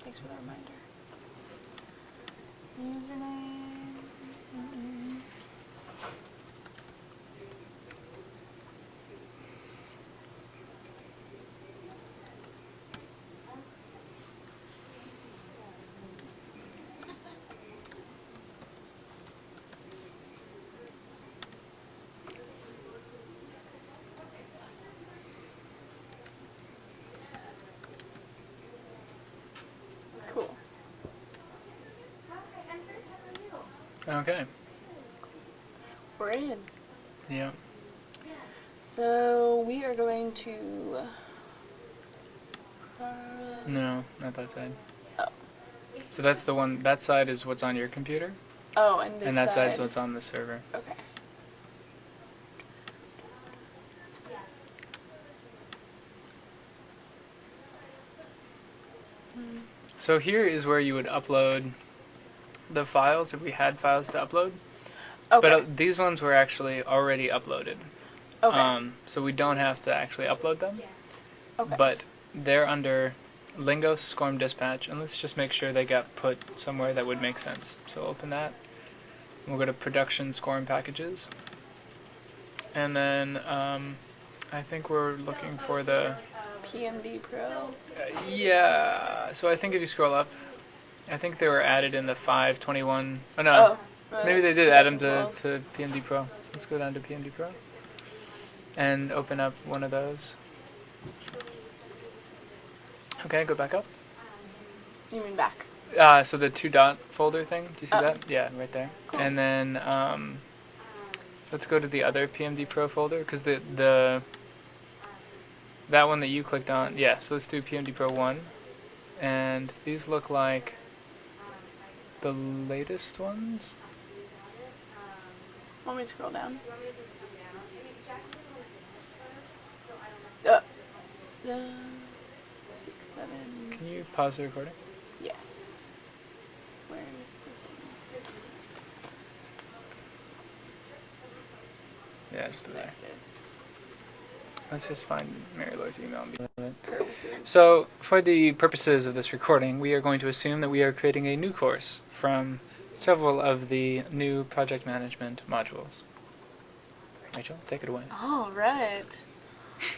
Thanks for the reminder. Username. Cool. Okay. We're in. Yeah. So we are going to. No, not that side. Oh. So that's the one. That side is what's on your computer, Oh, and this and that side. side's what's on the server. Okay. So here is where you would upload the files if we had files to upload. Okay. But these ones were actually already uploaded. Okay. So we don't have to actually upload them. Okay. But they're under Lingo SCORM Dispatch, and let's just make sure they got put somewhere that would make sense. So open that. We'll go to Production SCORM Packages. And then I think we're looking for the... PMD Pro. yeah, so I think if you scroll up, I think they were added in the 5.21. Oh no, maybe they did add them to PMD Pro. Let's go down to PMD Pro and open up one of those. Okay, go back up. You mean back? So the 2-dot folder thing, do you see that? Yeah, right there. Cool. And then let's go to the other PMD Pro folder, because that one that you clicked on, yeah, so let's do PMD Pro 1. And these look like the latest ones. Want me to scroll down? 6, 7. Can you pause the recording? Yes. Where's the thing? Yeah, just There there. it is. Let's just find Mary Laura's email and be with it. Purposes. So, for the purposes of this recording, we are going to assume that we are creating a new course from several of the new project management modules. Rachel, take it away. All right.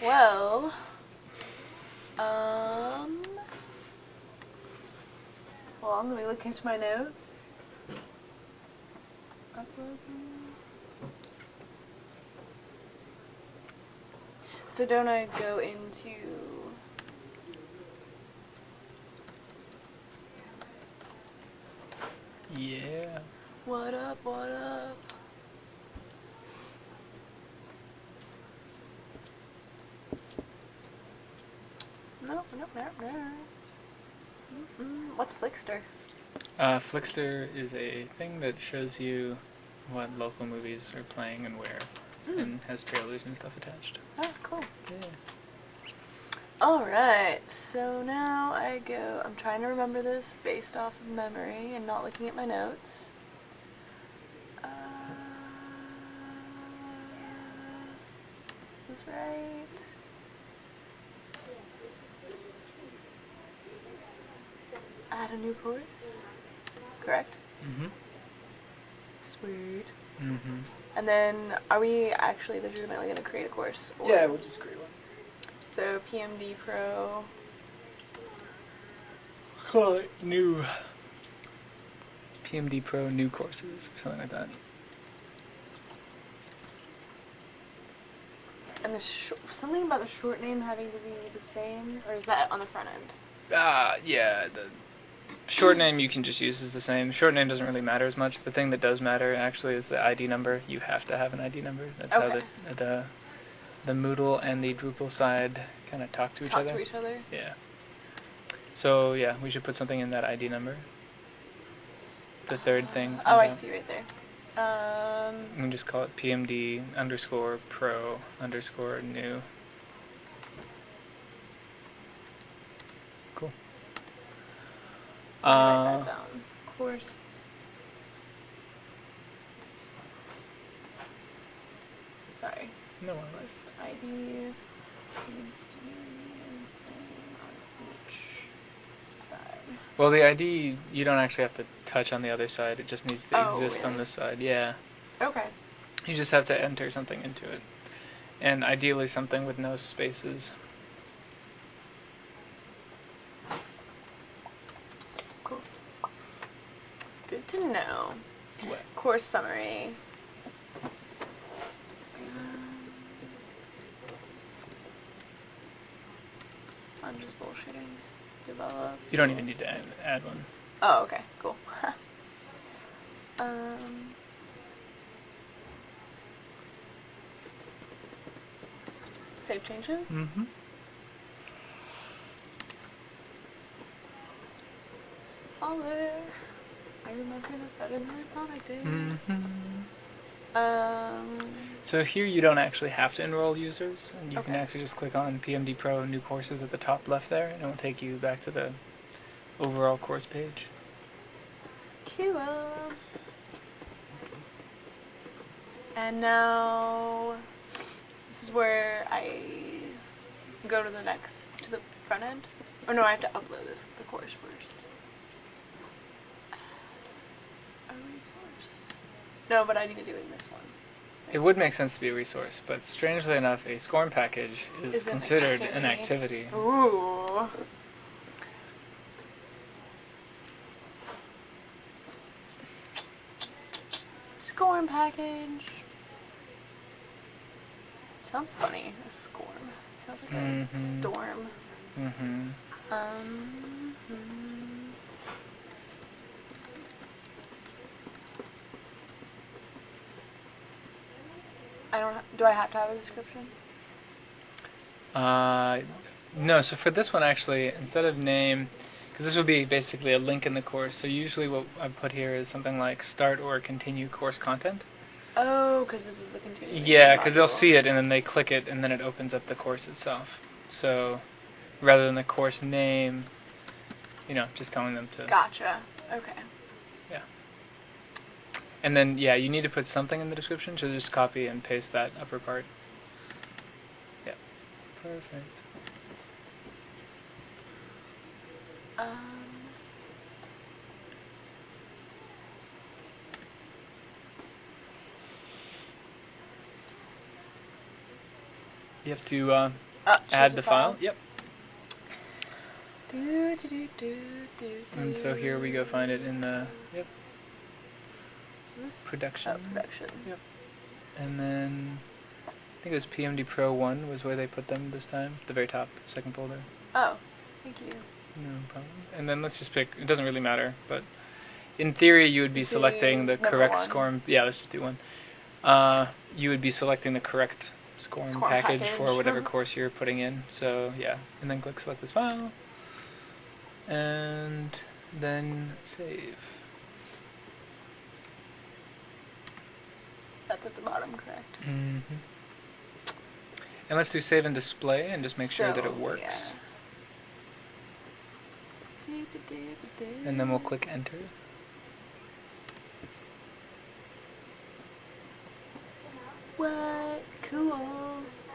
Well, hold on, let me look into my notes. Upload. So don't I go into... Yeah. What up, what up? No. What's Flixster? Flixster is a thing that shows you what local movies are playing and where, and has trailers and stuff attached. Oh, cool. Yeah. Alright, so now I go, I'm trying to remember this based off of memory and not looking at my notes. Is this right? Add a new course? Correct? Mm-hmm. Sweet. Mm-hmm. And then, are we actually legitimately going to create a course? Or? Yeah, we'll just create one. So, PMD Pro. Call it new PMD Pro new courses or something like that. And the something about the short name having to be the same? Or is that on the front end? Yeah, the short name you can just use as the same. Short name doesn't really matter as much. The thing that does matter actually is the ID number. You have to have an ID number. That's Okay. how the Moodle and the Drupal side kind of talk to each other. Talk to each other? Yeah. So yeah, we should put something in that ID number. The third thing. Oh, I see right there. We can just call it PMD _ pro _ new. Cool. Write that down. Course. Sorry. No worries. ID needs to be the same on each side. Well, the ID, you don't actually have to touch on the other side. It just needs to exist on really? this side. Yeah. Okay. You just have to enter something into it. And ideally something with no spaces. Cool. Good to know. What? Course summary. I'm just bullshitting. Develop. You don't even need to add one. Oh, okay. Cool. um. Save changes. Mm-hmm. All there. I remember this better than I thought I did. Mm-hmm. Um. So here you don't actually have to enroll users, and you can Okay. actually just click on PMD Pro New Courses at the top left there, and it will take you back to the overall course page. Cool. And now this is where I go to the front end. Or no, I have to upload the course first. A resource. No, but I need to do it in this one. It would make sense to be a resource, but strangely enough, a SCORM package is an considered an activity. activity. Ooh. SCORM package. Sounds funny. A SCORM. Sounds like a storm. Mm-hmm. Do I have to have a description? No, so for this one actually, instead of name, because this would be basically a link in the course, so usually what I've put here is something like start or continue course content. Oh, because this is a continuing Yeah, because they'll module. see it and then they click it and then it opens up the course itself. So rather than the course name, just telling them to... Gotcha. Okay. Yeah. And then, yeah, you need to put something in the description, so just copy and paste that upper part. Yeah. Perfect. You have to add the file. Yep. And so here we go find it in the Is this production. Oh, production. Yep. And then I think it was PMD Pro 1 was where they put them this time. The very top, second folder. Oh, thank you. No problem. And then let's just pick, it doesn't really matter, but in theory you would be selecting the correct SCORM. Yeah, let's just do one. You would be selecting the correct SCORM package for whatever course you're putting in. So yeah, and then click select this file. And then save. That's at the bottom, correct? Mm-hmm. And let's do save and display and just make sure that it works. Yeah. And then we'll click enter. What? Cool.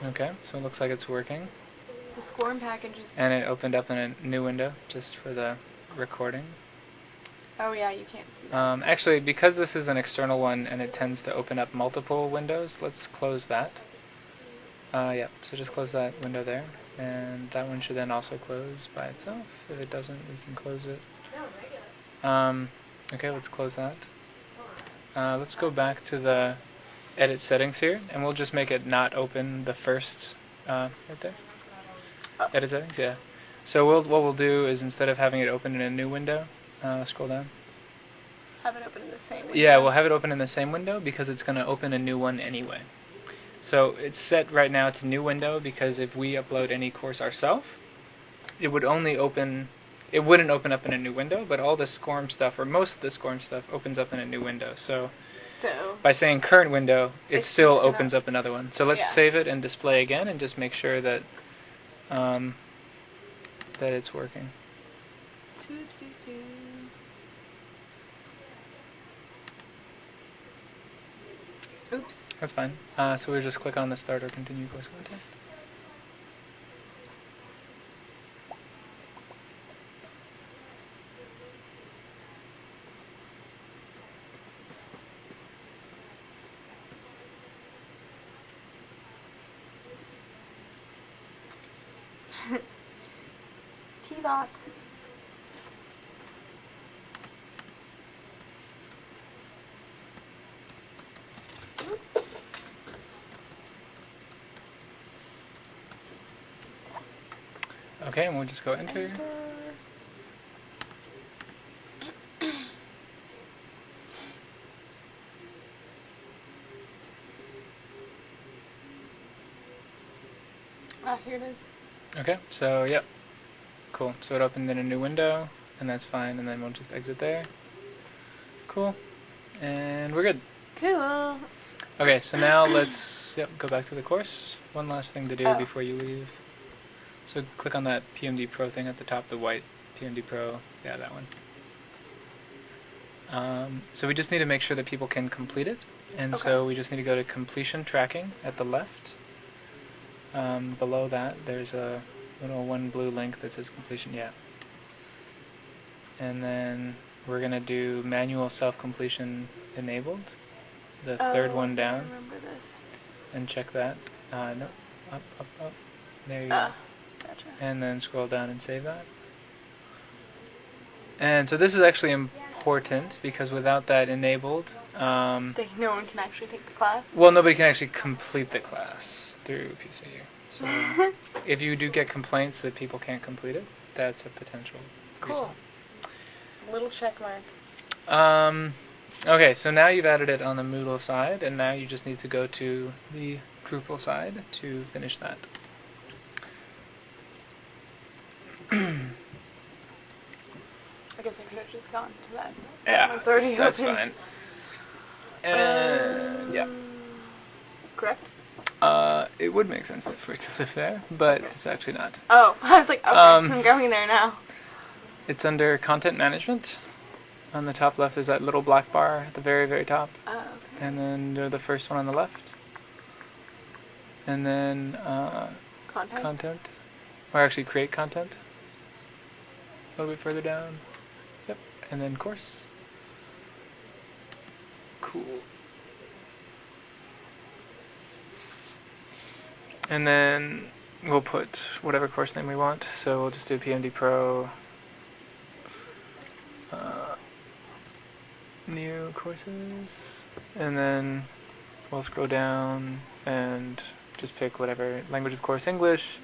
Okay, so it looks like it's working. The SCORM package is... And it opened up in a new window just for the recording. Oh yeah, you can't see that. Actually, because this is an external one and it tends to open up multiple windows, let's close that. Yeah, so just close that window there. And that one should then also close by itself. If it doesn't, we can close it. Okay, let's close that. Let's go back to the edit settings here, and we'll just make it not open the first, right there. Edit settings, yeah. So what we'll do is instead of having it open in a new window, scroll down. Have it open in the same window? Yeah, we'll have it open in the same window because it's going to open a new one anyway. So it's set right now to new window because if we upload any course ourselves, it would only open, it wouldn't open up in a new window, but all the SCORM stuff, or most of the SCORM stuff, opens up in a new window. So by saying current window, it still opens up another one. So let's save it and display again and just make sure that that it's working. Oops. That's fine. So we'll just click on the start or continue course content. T-Bot. Oops. Okay, and we'll just go enter. Enter. Ah, here it is. Okay, so yep. Cool. So it opened in a new window, and that's fine, and then we'll just exit there. Cool. And we're good. Cool. Okay, so now let's go back to the course. One last thing to do Oh. before you leave. So click on that PMD Pro thing at the top, the white PMD Pro. Yeah, that one. So we just need to make sure that people can complete it. And so Okay. we just need to go to completion tracking at the left. Below that, there's a little one blue link that says completion. Yeah. And then we're going to do manual self-completion enabled. The third one I down. remember this. And check that. No. Up, up, up. There you go. Ah, gotcha. And then scroll down and save that. And so this is actually important because without that enabled, No one can actually take the class? well, nobody can actually complete the class through PCU. So if you do get complaints that people can't complete it, that's a potential reason. Cool. Little check mark. Okay, so now you've added it on the Moodle side, and now you just need to go to the Drupal side to finish that. I guess I could have just gone to that. Yeah, It's already that's opened. fine. And yeah. Correct? It would make sense for it to live there, but Okay. it's actually not. Oh, I was like, okay, Um, I'm going there now. It's under Content Management. On the top left is that little black bar at the very, very top. Oh, okay. And then the first one on the left. And then Content? content. Or actually create content. A little bit further down. Yep. And then course. Cool. And then we'll put whatever course name we want. So we'll just do PMD Pro. New courses. And then we'll scroll down and just pick whatever language of course, English.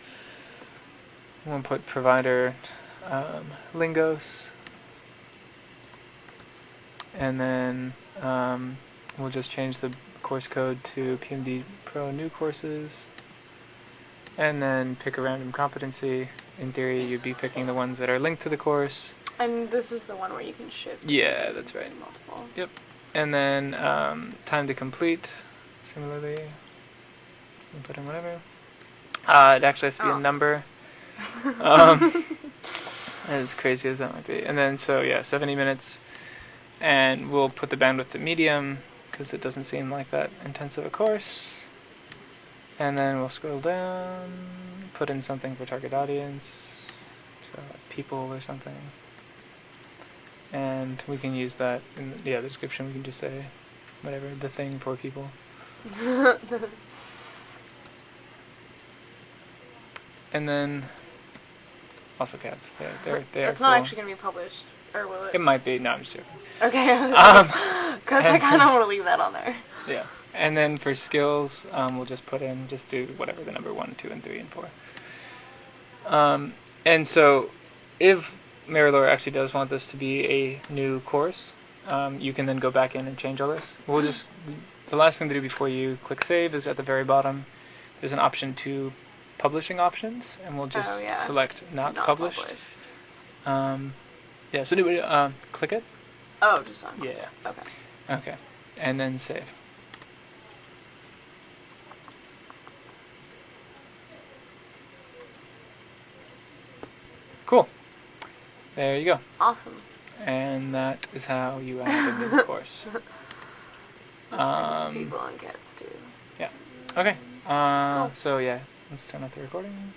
We'll put provider Lingos. And then we'll just change the course code to PMD Pro new courses. And then pick a random competency. In theory, you'd be picking the ones that are linked to the course. And this is the one where you can shift. Yeah, that's right. Multiple. Yep. And then time to complete. Similarly, we'll put in whatever. It actually has to be a number. As crazy as that might be. And then, so yeah, 70 minutes. And we'll put the bandwidth to medium because it doesn't seem like that intensive a course. And then we'll scroll down, put in something for target audience, so like people or something. And we can use that in the description. We can just say whatever, the thing for people. And then also cats. They're It's cool. not actually going to be published, or will it? It might be. No, I'm just joking. Okay. Because I and- kind of want to leave that on there. Yeah. And then for skills, we'll just put in, just do whatever the number 1, 2, and 3, and 4. And so if Marilore actually does want this to be a new course, you can then go back in and change all this. We'll just, the last thing to do before you click save is at the very bottom, there's an option to publishing options, and we'll just select not published. Yeah, so do we click it? Oh, just on. Yeah. Okay. Okay. And then save. Cool. There you go. Awesome. And that is how you add a new course. People and cats too. Yeah. Okay. Cool. So yeah, let's turn off the recording.